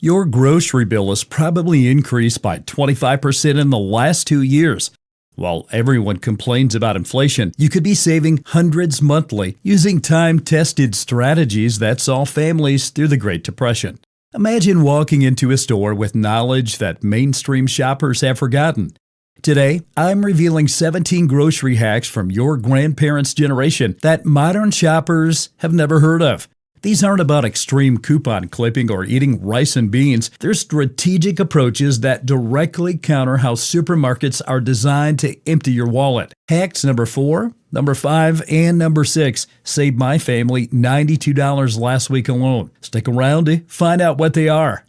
Your grocery bill has probably increased by 25% in the last 2 years. While everyone complains about inflation, you could be saving hundreds monthly using time-tested strategies that saw families through the Great Depression. Imagine walking into a store with knowledge that mainstream shoppers have forgotten. Today, I'm revealing 17 grocery hacks from your grandparents' generation that modern shoppers have never heard of. These aren't about extreme coupon clipping or eating rice and beans. They're strategic approaches that directly counter how supermarkets are designed to empty your wallet. Hacks number 4, number 5, and number 6 saved my family $92 last week alone. Stick around to find out what they are.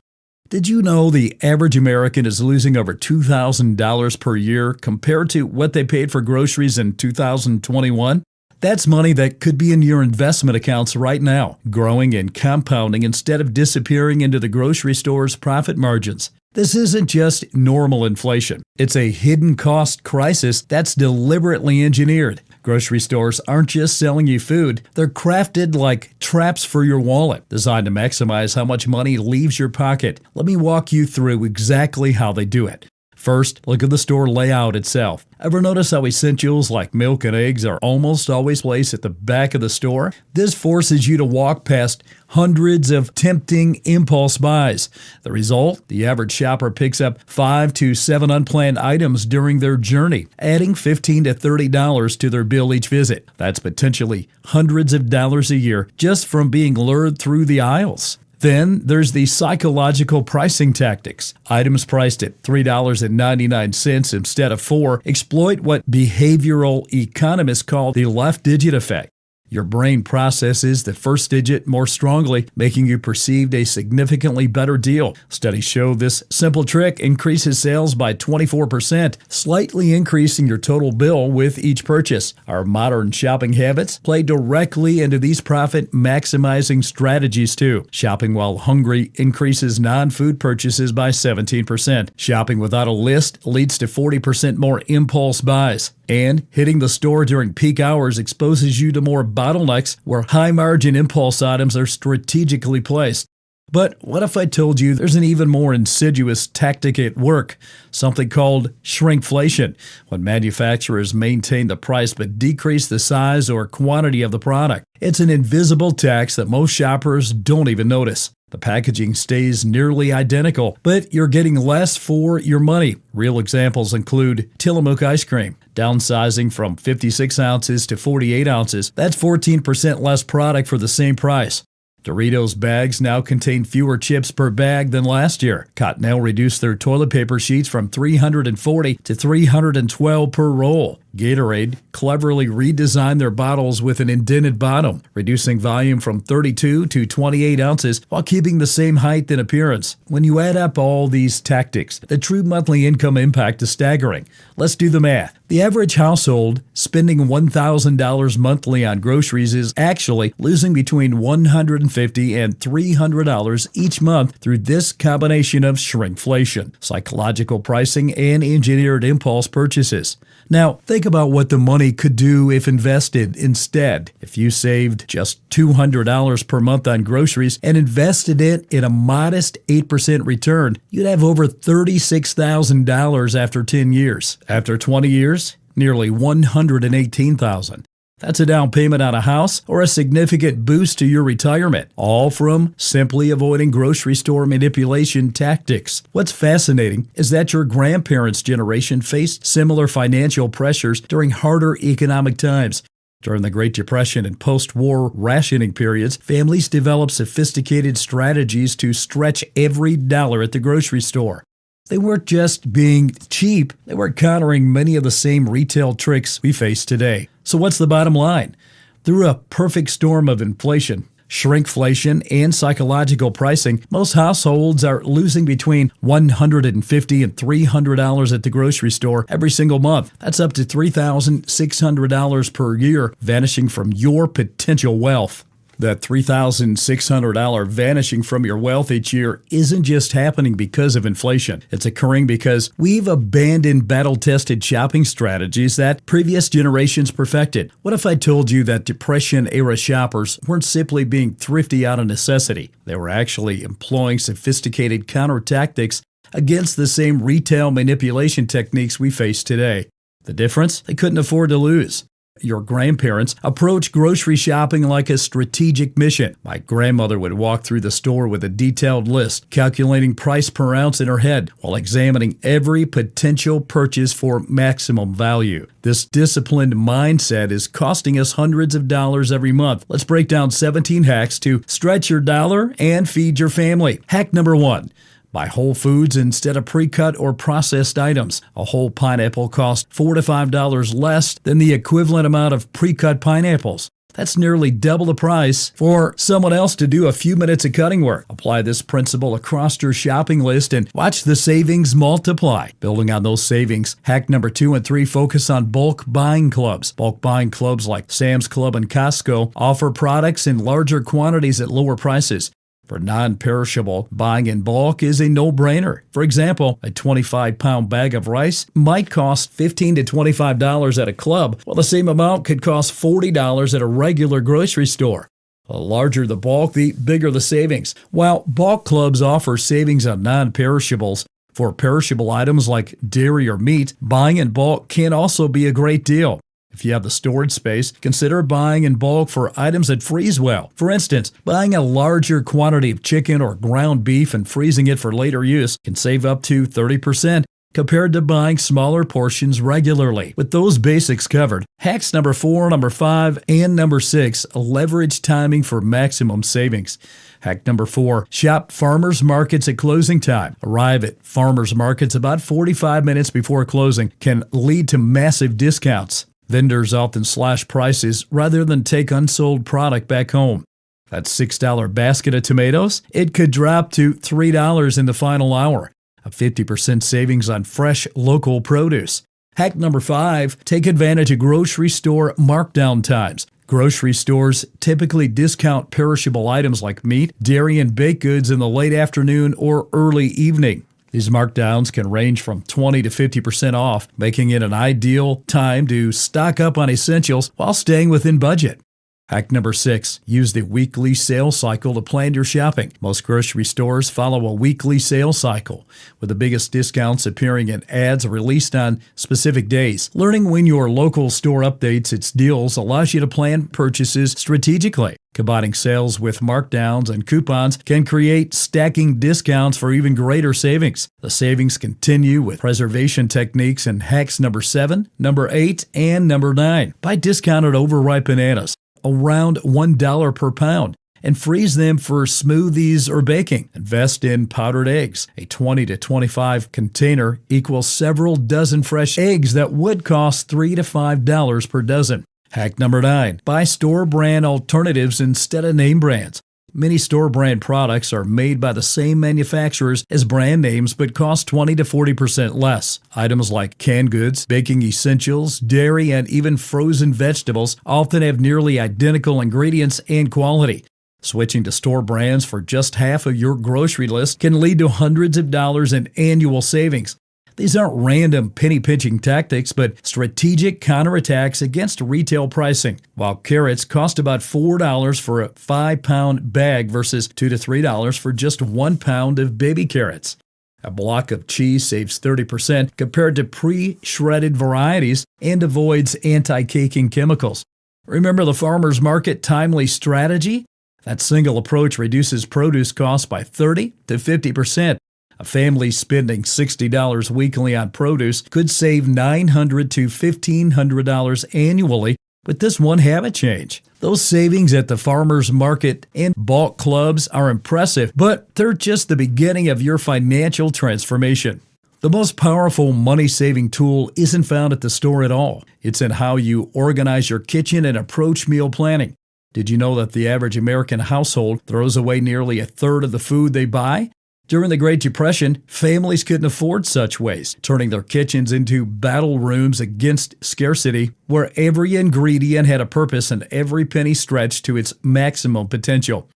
Did you know the average American is losing over $2,000 per year compared to what they paid for groceries in 2021? That's money that could be in your investment accounts right now, growing and compounding instead of disappearing into the grocery store's profit margins. This isn't just normal inflation. It's a hidden cost crisis that's deliberately engineered. Grocery stores aren't just selling you food, they're crafted like traps for your wallet, designed to maximize how much money leaves your pocket. Let me walk you through exactly how they do it. First, look at the store layout itself. Ever notice how essentials like milk and eggs are almost always placed at the back of the store? This forces you to walk past hundreds of tempting impulse buys. The result? The average shopper picks up 5 to 7 unplanned items during their journey, adding $15 to $30 to their bill each visit. That's potentially hundreds of dollars a year just from being lured through the aisles. Then there's the psychological pricing tactics. Items priced at $3.99 instead of $4 exploit what behavioral economists call the left digit effect. Your brain processes the first digit more strongly, making you perceive a significantly better deal. Studies show this simple trick increases sales by 24%, slightly increasing your total bill with each purchase. Our modern shopping habits play directly into these profit-maximizing strategies too. Shopping while hungry increases non-food purchases by 17%. Shopping without a list leads to 40% more impulse buys. And hitting the store during peak hours exposes you to more bottlenecks where high-margin impulse items are strategically placed. But what if I told you there's an even more insidious tactic at work, something called shrinkflation, when manufacturers maintain the price but decrease the size or quantity of the product? It's an invisible tax that most shoppers don't even notice. The packaging stays nearly identical, but you're getting less for your money. Real examples include Tillamook ice cream, downsizing from 56 ounces to 48 ounces. That's 14% less product for the same price. Doritos bags now contain fewer chips per bag than last year. Cottonelle reduced their toilet paper sheets from 340 to 312 per roll. Gatorade cleverly redesigned their bottles with an indented bottom, reducing volume from 32 to 28 ounces while keeping the same height and appearance. When you add up all these tactics, the true monthly income impact is staggering. Let's do the math. The average household spending $1,000 monthly on groceries is actually losing between $150 and $300 each month through this combination of shrinkflation, psychological pricing, and engineered impulse purchases. Now, think about what the money could do if invested instead. If you saved just $200 per month on groceries and invested it in a modest 8% return, you'd have over $36,000 after 10 years. After 20 years, nearly $118,000. That's a down payment on a house or a significant boost to your retirement, all from simply avoiding grocery store manipulation tactics. What's fascinating is that your grandparents' generation faced similar financial pressures during harder economic times. During the Great Depression and post-war rationing periods, families developed sophisticated strategies to stretch every dollar at the grocery store. They weren't just being cheap, they were countering many of the same retail tricks we face today. So what's the bottom line? Through a perfect storm of inflation, shrinkflation, and psychological pricing, most households are losing between $150 and $300 at the grocery store every single month. That's up to $3,600 per year, vanishing from your potential wealth. That $3,600 vanishing from your wealth each year isn't just happening because of inflation. It's occurring because we've abandoned battle-tested shopping strategies that previous generations perfected. What if I told you that Depression-era shoppers weren't simply being thrifty out of necessity? They were actually employing sophisticated counter-tactics against the same retail manipulation techniques we face today. The difference? They couldn't afford to lose. Your grandparents approached grocery shopping like a strategic mission. My grandmother would walk through the store with a detailed list, calculating price per ounce in her head while examining every potential purchase for maximum value. This disciplined mindset is costing us hundreds of dollars every month. Let's break down 17 hacks to stretch your dollar and feed your family. Hack number 1. Buy whole foods instead of pre-cut or processed items. A whole pineapple costs $4 to $5 less than the equivalent amount of pre-cut pineapples. That's nearly double the price for someone else to do a few minutes of cutting work. Apply this principle across your shopping list and watch the savings multiply. Building on those savings, hack number 2 and 3 focus on bulk buying clubs. Bulk buying clubs like Sam's Club and Costco offer products in larger quantities at lower prices. For non-perishable, buying in bulk is a no-brainer. For example, a 25-pound bag of rice might cost $15 to $25 at a club, while the same amount could cost $40 at a regular grocery store. The larger the bulk, the bigger the savings. While bulk clubs offer savings on non-perishables, for perishable items like dairy or meat, buying in bulk can also be a great deal. If you have the storage space, consider buying in bulk for items that freeze well. For instance, buying a larger quantity of chicken or ground beef and freezing it for later use can save up to 30% compared to buying smaller portions regularly. With those basics covered, hacks number 4, number 5, and number 6 leverage timing for maximum savings. Hack number 4, shop farmers markets at closing time. Arrive at farmers markets about 45 minutes before closing can lead to massive discounts. Vendors often slash prices rather than take unsold product back home. That $6 basket of tomatoes, it could drop to $3 in the final hour. A 50% savings on fresh, local produce. Hack number 5, take advantage of grocery store markdown times. Grocery stores typically discount perishable items like meat, dairy, and baked goods in the late afternoon or early evening. These markdowns can range from 20 to 50% off, making it an ideal time to stock up on essentials while staying within budget. Hack number 6, use the weekly sales cycle to plan your shopping. Most grocery stores follow a weekly sales cycle, with the biggest discounts appearing in ads released on specific days. Learning when your local store updates its deals allows you to plan purchases strategically. Combining sales with markdowns and coupons can create stacking discounts for even greater savings. The savings continue with preservation techniques and hacks number 7, number 8, and number 9. Buy discounted overripe bananas, around $1 per pound, and freeze them for smoothies or baking. Invest in powdered eggs. A 20 to 25 container equals several dozen fresh eggs that would cost $3 to $5 per dozen. Hack number 9, buy store brand alternatives instead of name brands. Many store brand products are made by the same manufacturers as brand names but cost 20 to 40% less. Items like canned goods, baking essentials, dairy, and even frozen vegetables often have nearly identical ingredients and quality. Switching to store brands for just half of your grocery list can lead to hundreds of dollars in annual savings. These aren't random penny-pinching tactics, but strategic counterattacks against retail pricing. While carrots cost about $4 for a 5-pound bag versus $2 to $3 for just 1 pound of baby carrots. A block of cheese saves 30% compared to pre-shredded varieties and avoids anti-caking chemicals. Remember the farmer's market timely strategy? That single approach reduces produce costs by 30 to 50%. A family spending $60 weekly on produce could save $900 to $1,500 annually with this one habit change. Those savings at the farmers market and bulk clubs are impressive, but they're just the beginning of your financial transformation. The most powerful money-saving tool isn't found at the store at all. It's in how you organize your kitchen and approach meal planning. Did you know that the average American household throws away nearly a third of the food they buy? During the Great Depression, families couldn't afford such waste, turning their kitchens into battle rooms against scarcity, where every ingredient had a purpose and every penny stretched to its maximum potential.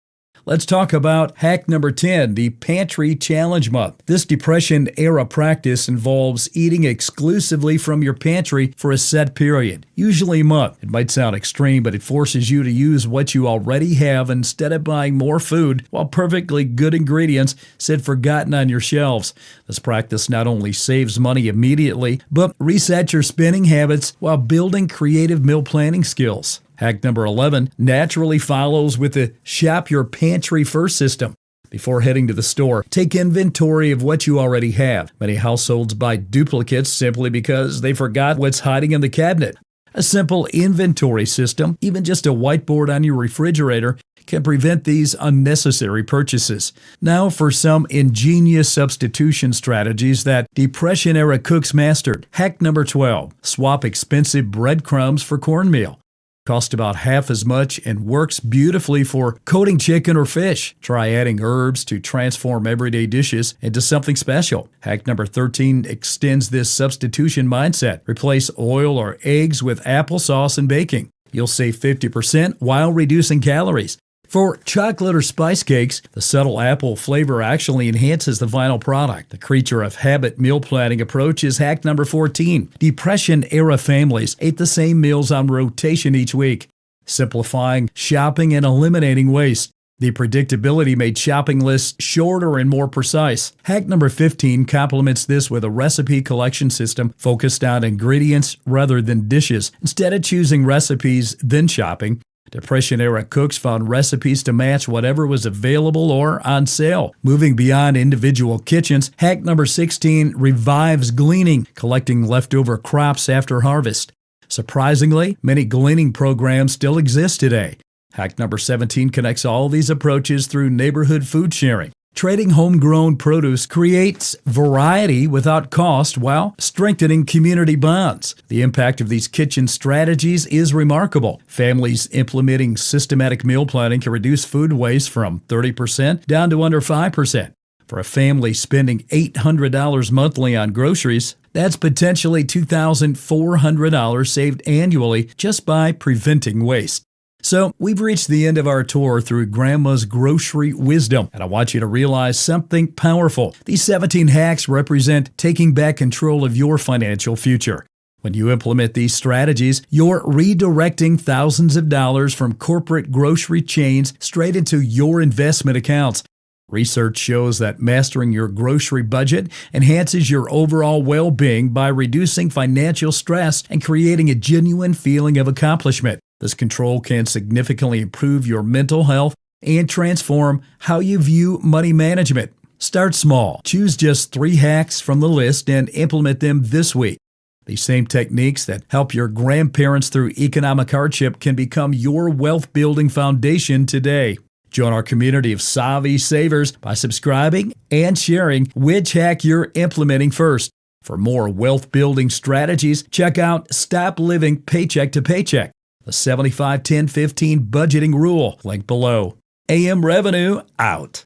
Let's talk about hack number 10, the Pantry Challenge Month. This Depression-era practice involves eating exclusively from your pantry for a set period, usually a month. It might sound extreme, but it forces you to use what you already have instead of buying more food while perfectly good ingredients sit forgotten on your shelves. This practice not only saves money immediately, but resets your spending habits while building creative meal planning skills. Hack number 11 naturally follows with the Shop Your Pantry First system. Before heading to the store, take inventory of what you already have. Many households buy duplicates simply because they forgot what's hiding in the cabinet. A simple inventory system, even just a whiteboard on your refrigerator, can prevent these unnecessary purchases. Now for some ingenious substitution strategies that Depression-era cooks mastered. Hack number 12. Swap expensive breadcrumbs for cornmeal. Costs about half as much and works beautifully for coating chicken or fish. Try adding herbs to transform everyday dishes into something special. Hack number 13 extends this substitution mindset. Replace oil or eggs with applesauce and baking. You'll save 50% while reducing calories. For chocolate or spice cakes, the subtle apple flavor actually enhances the final product. The creature of habit meal planning approach is hack number 14. Depression-era families ate the same meals on rotation each week, simplifying shopping and eliminating waste. The predictability made shopping lists shorter and more precise. Hack number 15 complements this with a recipe collection system focused on ingredients rather than dishes. Instead of choosing recipes, then shopping, Depression-era cooks found recipes to match whatever was available or on sale. Moving beyond individual kitchens, hack number 16 revives gleaning, collecting leftover crops after harvest. Surprisingly, many gleaning programs still exist today. Hack number 17 connects all these approaches through neighborhood food sharing. Trading homegrown produce creates variety without cost while strengthening community bonds. The impact of these kitchen strategies is remarkable. Families implementing systematic meal planning can reduce food waste from 30% down to under 5%. For a family spending $800 monthly on groceries, that's potentially $2,400 saved annually just by preventing waste. So, we've reached the end of our tour through Grandma's grocery wisdom, and I want you to realize something powerful. These 17 hacks represent taking back control of your financial future. When you implement these strategies, you're redirecting thousands of dollars from corporate grocery chains straight into your investment accounts. Research shows that mastering your grocery budget enhances your overall well-being by reducing financial stress and creating a genuine feeling of accomplishment. This control can significantly improve your mental health and transform how you view money management. Start small. Choose just 3 hacks from the list and implement them this week. These same techniques that help your grandparents through economic hardship can become your wealth-building foundation today. Join our community of savvy savers by subscribing and sharing which hack you're implementing first. For more wealth-building strategies, check out Stop Living Paycheck to Paycheck, the 75-10-15 budgeting rule, link below. AM Revenue out.